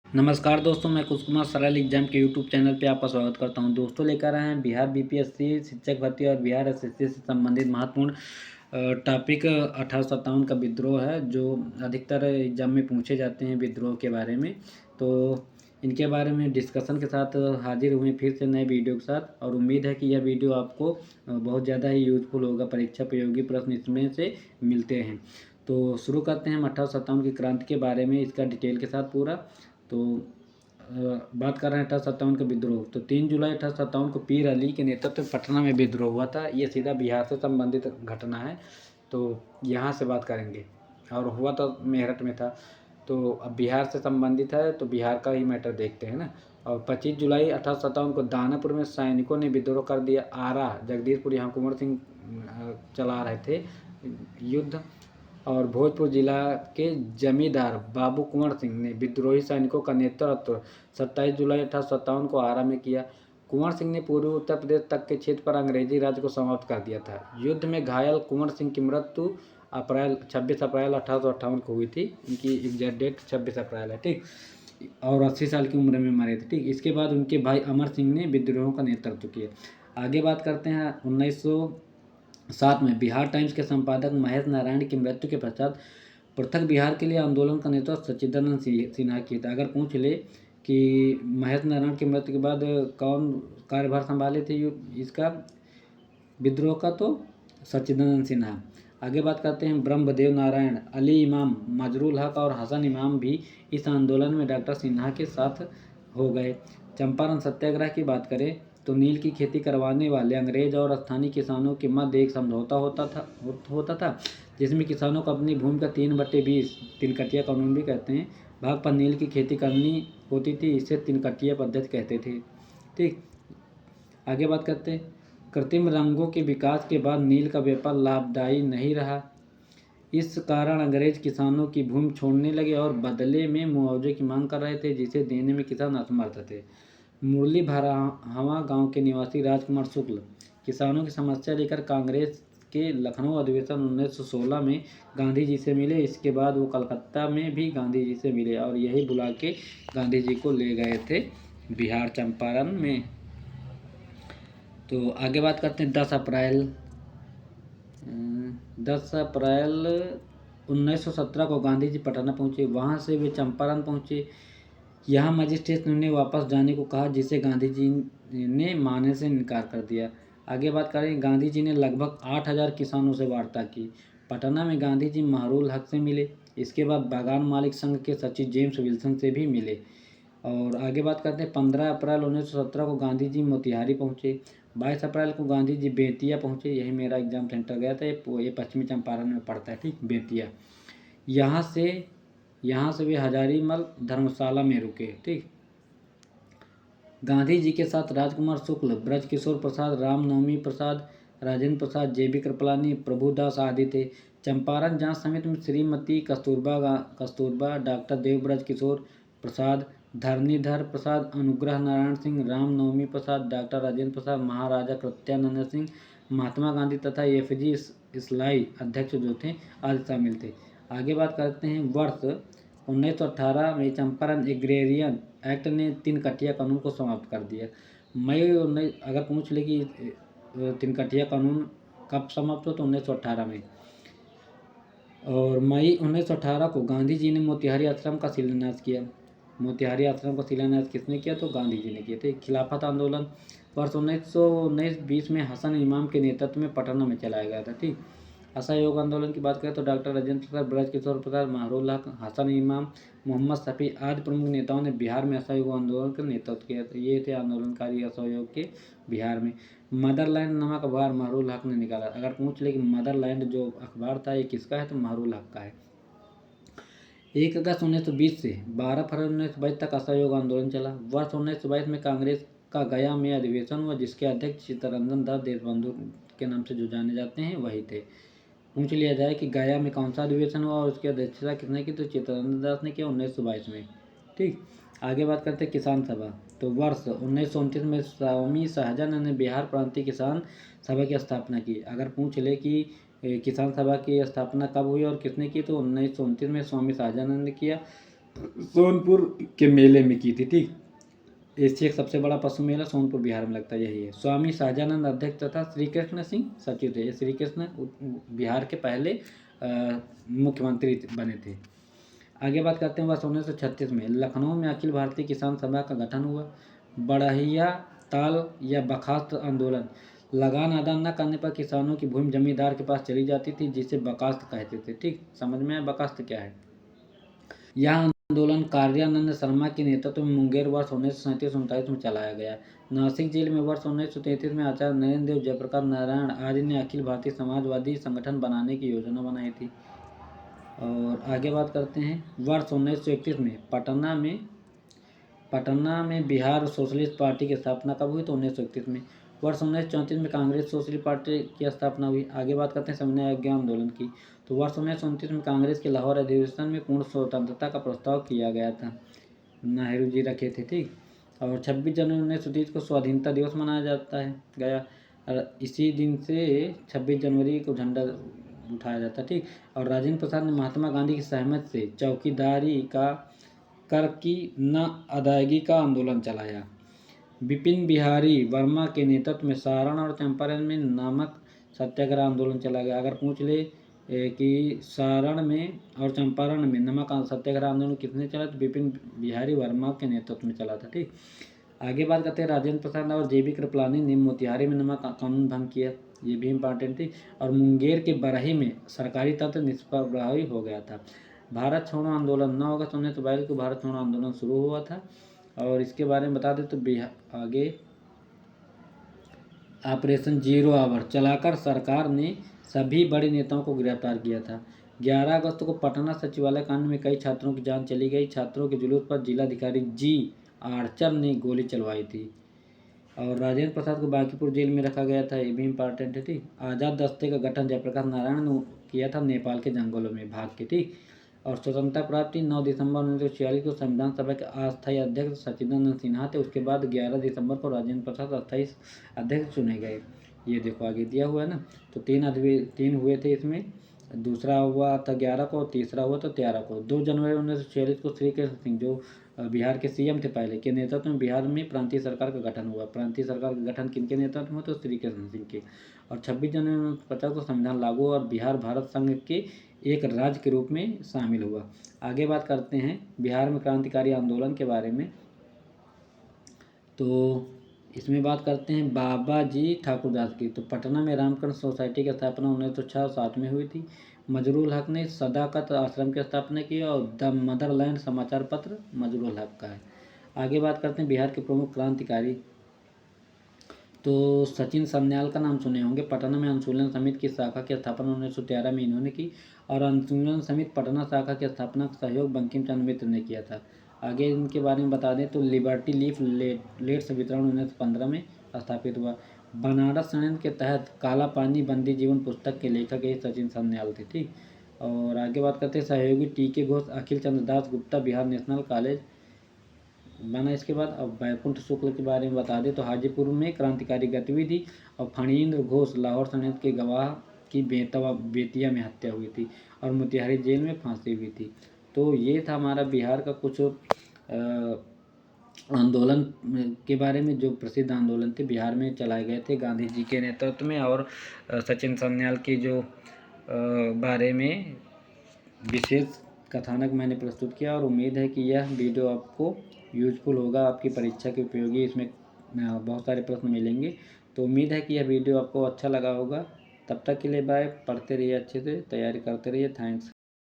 नमस्कार दोस्तों, मैं कुश कुमार सरल एग्जाम के यूट्यूब चैनल पे आपका स्वागत करता हूं। दोस्तों लेकर आए हैं बिहार बीपीएससी शिक्षक भर्ती और बिहार एसएससी से संबंधित महत्वपूर्ण टॉपिक 1857 का विद्रोह है, जो अधिकतर एग्जाम में पूछे जाते हैं विद्रोह के बारे में। तो इनके बारे में डिस्कशन के साथ हाजिर हुए फिर से नए वीडियो के साथ, और उम्मीद है कि यह वीडियो आपको बहुत ज़्यादा ही यूजफुल होगा। परीक्षा उपयोगी प्रश्न इसमें से मिलते हैं। तो शुरू करते हैं हम 1857 की क्रांति के बारे में, इसका डिटेल के साथ पूरा। तो बात कर रहे हैं 1857 का विद्रोह। तो 3 जुलाई 1857 को पीर अली के नेतृत्व में पटना में विद्रोह हुआ था। ये सीधा बिहार से संबंधित घटना है, तो यहाँ से बात करेंगे। और हुआ तो मेरठ में था, तो अब बिहार से संबंधित है तो बिहार का ही मैटर देखते हैं ना। और 25 जुलाई 1857 को दानापुर में सैनिकों ने विद्रोह कर दिया। आरा जगदीशपुर यहाँ कुंवर सिंह चला रहे थे युद्ध, और भोजपुर जिला के जमींदार बाबू कुंवर सिंह ने विद्रोही सैनिकों का नेतृत्व 27 जुलाई 1857 को आरा में किया। कुंवर सिंह ने पूर्वी उत्तर प्रदेश तक के क्षेत्र पर अंग्रेजी राज को समाप्त कर दिया था। युद्ध में घायल कुंवर सिंह की मृत्यु 26 अप्रैल 1858 को हुई थी। इनकी एग्जैक्ट डेट 26 अप्रैल है, ठीक। और 80 साल की उम्र में मरे थे, ठीक। इसके बाद उनके भाई अमर सिंह ने विद्रोह का नेतृत्व किया। आगे बात करते हैं 1907 में बिहार टाइम्स के संपादक महेश नारायण की मृत्यु के पश्चात पृथक बिहार के लिए आंदोलन का नेतृत्व सच्चिदानंद सिन्हा किया था। अगर पूछ ले कि महेश नारायण की मृत्यु के बाद कौन कार्यभार संभाले थे इसका विद्रोह का, तो सच्चिदानंद सिन्हा। आगे बात करते हैं ब्रह्मदेव नारायण, अली इमाम, मजरूल हक और हसन इमाम भी इस आंदोलन में डॉक्टर सिन्हा के साथ हो गए। चंपारण सत्याग्रह की बात करें तो नील की खेती करवाने वाले अंग्रेज और स्थानीय किसानों के मध्य एक समझौता होता था, जिसमें किसानों को अपनी भूमि का 3/20 तिनकटिया कानून भी कहते हैं भाग पर नील की खेती करनी होती थी। इसे तिनकटिया पद्धति कहते थे, ठीक। आगे बात करते हैं कृत्रिम रंगों के विकास के बाद नील का व्यापार लाभदायी नहीं रहा। इस कारण अंग्रेज किसानों की भूमि छोड़ने लगे और बदले में मुआवजे की मांग कर रहे थे, जिसे देने में किसान असमर्थ थे। मुरली भरावा गांव के निवासी राजकुमार शुक्ल किसानों की समस्या लेकर कांग्रेस के लखनऊ अधिवेशन 1916 में गांधी जी से मिले। इसके बाद वो कलकत्ता में भी गांधी जी से मिले और यही बुला के गांधी जी को ले गए थे बिहार चंपारण में। तो आगे बात करते हैं 10 अप्रैल 1917 को गांधी जी पटना पहुंचे। वहां से वे चंपारण पहुंचे। यहाँ मजिस्ट्रेट ने उन्हें वापस जाने को कहा, जिसे गांधी जी ने मानने से इनकार कर दिया। आगे बात करें, गांधी जी ने लगभग 8000 किसानों से वार्ता की। पटना में गांधी जी महरूल हक से मिले। इसके बाद बागान मालिक संघ के सचिव जेम्स विल्सन से भी मिले। और आगे बात करते हैं 15 अप्रैल 1917 को गांधी जी मोतिहारी पहुंचे। 22 अप्रैल को गांधी जी बेतिया पहुंचे। यही मेरा एग्जाम सेंटर गया था, ये पश्चिमी चंपारण में पड़ता है, ठीक, बेतिया। यहाँ से वे हजारीमल धर्मशाला में रुके, ठीक। गांधी जी के साथ राजकुमार शुक्ल, ब्रजकिशोर प्रसाद, रामनवमी प्रसाद, राजेंद्र प्रसाद, जेबी कृपलानी, प्रभुदास आदि थे। चंपारण जांच समिति में श्रीमती कस्तूरबा, डॉक्टर देवब्रज किशोर प्रसाद, धरणीधर प्रसाद, अनुग्रह नारायण सिंह, रामनवमी प्रसाद, डॉक्टर राजेंद्र प्रसाद, महाराजा कृत्यानंद सिंह, महात्मा गांधी तथा एफजी इस्लाई अध्यक्ष जो थे आदि शामिल थे। आगे बात करते हैं वर्ष 1918 में चंपारण एग्रेरियन एक्ट ने तिनकटिया कानून को समाप्त कर दिया। अगर पूछ ले कि तिनकटिया कानून कब समाप्त हुआ, तो 1918 में। और मई 1918 को गांधी जी ने मोतिहारी आश्रम का शिलान्यास किया। मोतिहारी आश्रम का शिलान्यास किसने किया, तो गांधी जी ने किया थे। खिलाफत आंदोलन वर्ष 1919-20 में हसन इमाम के नेतृत्व में पटना में चलाया गया था, ठीक। असहयोग आंदोलन की बात करें तो डॉक्टर राजेंद्र प्रसाद, ब्रजकिशोर प्रसाद, महरूल हक, हसन इमाम, मोहम्मद शफी आदि प्रमुख नेताओं ने बिहार में असहयोग आंदोलन का नेतृत्व किया था। ये थे आंदोलनकारी असहयोग के बिहार में। मदरलैंड नामक अखबार महरूल हक ने निकाला। अगर पूछ ले कि मदरलैंड जो अखबार था ये किसका है, तो महरूल हक का है। 1 अगस्त 1920 से 12 फरवरी 1922 तक असहयोग आंदोलन चला। वर्ष 1922 में कांग्रेस का गया में अधिवेशन हुआ, जिसके अध्यक्ष चित्तरंजन दास देशबंधु के नाम से जो जाने जाते हैं वही थे। पूछ लिया जाए कि गया में कौन सा अधिवेशन हुआ और उसकी अध्यक्षता किसने की, तो चित्तरंजन दास ने किया 1922 में, ठीक। आगे बात करते हैं किसान सभा। तो वर्ष 1929 में स्वामी सहजानंद ने बिहार प्रांतीय किसान सभा की स्थापना की। अगर पूछ ले कि किसान सभा की स्थापना कब हुई और किसने की, तो 1929 में स्वामी सहजानंद ने किया। सोनपुर के मेले में की थी। ठीक, एशिया का सबसे बड़ा पशु मेला सोनपुर बिहार में लगता है, यही है। स्वामी सहजानंद अध्यक्ष तथा श्री कृष्ण सिंह सचिव थे। ये श्री कृष्ण बिहार के पहले मुख्यमंत्री बने थे। आगे बात करते हैं वर्ष 1936 में लखनऊ में अखिल भारतीय किसान सभा का गठन हुआ। बढ़िया ताल या बर्खास्त आंदोलन, लगान अदा न करने पर किसानों की भूमि जमींदार के पास चली जाती थी, जिसे बर्खास्त कहते थे। ठीक, समझ में आया बर्खास्त क्या है। यह आंदोलन कार्यानंद शर्मा के नेतृत्व में मुंगेर वर्ष 1937-39 में चलाया गया। नासिक जेल में वर्ष 1933 में आचार्य नरेंद्र देव, जयप्रकाश नारायण आदि ने अखिल भारतीय समाजवादी संगठन बनाने की योजना बनाई थी। और आगे बात करते हैं वर्ष 1931 में पटना में बिहार सोशलिस्ट पार्टी की स्थापना कब हुई? तो 1931 में। वर्ष 1934 में कांग्रेस सोशलिस्ट पार्टी की स्थापना हुई। आगे बात करते हैं सविनय अवज्ञा आंदोलन की। तो वर्ष 1929 में कांग्रेस के लाहौर अधिवेशन में पूर्ण स्वतंत्रता का प्रस्ताव किया गया था, नेहरू जी रखे थे। ठीक, और 26 जनवरी 1930 को स्वाधीनता दिवस मनाया जाता है गया। इसी दिन से 26 जनवरी को झंडा उठाया जाता है। ठीक, और राजेंद्र प्रसाद ने महात्मा गांधी की सहमति से चौकीदारी का कर की न अदायगी का आंदोलन चलाया। विपिन बिहारी वर्मा के नेतृत्व में सारण और चंपारण में नमक सत्याग्रह आंदोलन चला गया। अगर पूछ ले कि सारण में और चंपारण में नमक सत्याग्रह आंदोलन किसने चला, तो विपिन बिहारी वर्मा के नेतृत्व में चला था। ठीक, आगे बात करते हैं राजेंद्र प्रसाद और जेबी कृपलानी ने मोतिहारी में नमक कानून भंग किया, ये भी इम्पॉर्टेंट थी। और मुंगेर के बरही में सरकारी तंत्र निष्प्रभावी हो गया था। भारत छोड़ो आंदोलन 9 अगस्त 1922 को भारत छोड़ो आंदोलन शुरू हुआ था। और इसके बारे में बता दें तो आगे ऑपरेशन जीरो आवर चलाकर सरकार ने सभी बड़े नेताओं को गिरफ्तार किया था। 11 अगस्त को पटना सचिवालय कांड में कई छात्रों की जान चली गई। छात्रों के जुलूस पर जिलाधिकारी जी आर्चर ने गोली चलवाई थी। और राजेंद्र प्रसाद को बांकीपुर जेल में रखा गया था, ये भी इम्पॉर्टेंट है। ठीक, आज़ाद दस्ते का गठन जयप्रकाश नारायण ने किया था नेपाल के जंगलों में भाग के। ठीक, और स्वतंत्रता प्राप्ति 9 दिसंबर 1946 को संविधान सभा के अस्थायी अध्यक्ष सच्चिदानंद सिन्हा थे। उसके बाद 11 दिसंबर को राजेंद्र प्रसाद अस्थायी अध्यक्ष चुने गए। ये देखो आगे दिया हुआ है ना। तो तीन हुए थे इसमें, दूसरा हुआ था 11 को, तीसरा हुआ था 13 को। 2 जनवरी 1946 को श्री कृष्ण सिंह जो बिहार के सीएम थे पहले, के नेतृत्व में बिहार में प्रांतीय सरकार का गठन हुआ। प्रांतीय सरकार का गठन किनके नेतृत्व में? तो श्री कृष्ण सिंह के। और 26 जनवरी 1950 को संविधान लागू हुआ और बिहार भारत संघ के एक राज्य के रूप में शामिल हुआ। आगे बात करते हैं बिहार में क्रांतिकारी आंदोलन के बारे में। तो इसमें बात करते हैं बाबा जी ठाकुरदास की। तो पटना में रामकृष्ण सोसाइटी की स्थापना 1906-07 में हुई थी। मजरूल हक ने सदाकत आश्रम की स्थापना की और द मदरलैंड समाचार पत्र मजरूल हक का है। आगे बात करते हैं बिहार के प्रमुख क्रांतिकारी। तो सचिन सन्याल का नाम सुने होंगे। पटना में अनुशीलन समिति की शाखा की स्थापना 1913 में इन्होंने की और अनुशीलन समिति पटना शाखा की स्थापना का सहयोग बंकिम चंद्र मित्र ने किया था। आगे इनके बारे में बता दें तो लिबर्टी लीफ लेट्स वितरण 1915 में स्थापित हुआ। बनारस षड्यंत्र के तहत काला पानी बंदी जीवन पुस्तक के लेखक यही सचिन सन्याल थे। ठीक, और आगे बात करते हैं सहयोगी टीके घोष अखिल चंद्र दास गुप्ता बिहार नेशनल कॉलेज बना। इसके बाद अब वैकुंठ शुक्ल के बारे में बता दें तो हाजीपुर में क्रांतिकारी गतिविधि और फणींद्र घोष लाहौर षड्यंत्र के गवाह की बेतिया में हत्या हुई थी और मोतिहारी जेल में फांसी हुई थी। तो ये था हमारा बिहार का कुछ आंदोलन के बारे में, जो प्रसिद्ध आंदोलन थे बिहार में चलाए गए थे गांधी जी के नेतृत्व में। और सचिन सन्याल के जो बारे में विशेष कथानक मैंने प्रस्तुत किया। और उम्मीद है कि यह वीडियो आपको यूजफुल होगा, आपकी परीक्षा के उपयोगी इसमें बहुत सारे प्रश्न मिलेंगे। तो उम्मीद है कि यह वीडियो आपको अच्छा लगा होगा। तब तक के लिए बाय। पढ़ते रहिए, अच्छे से तैयारी करते रहिए। थैंक्स।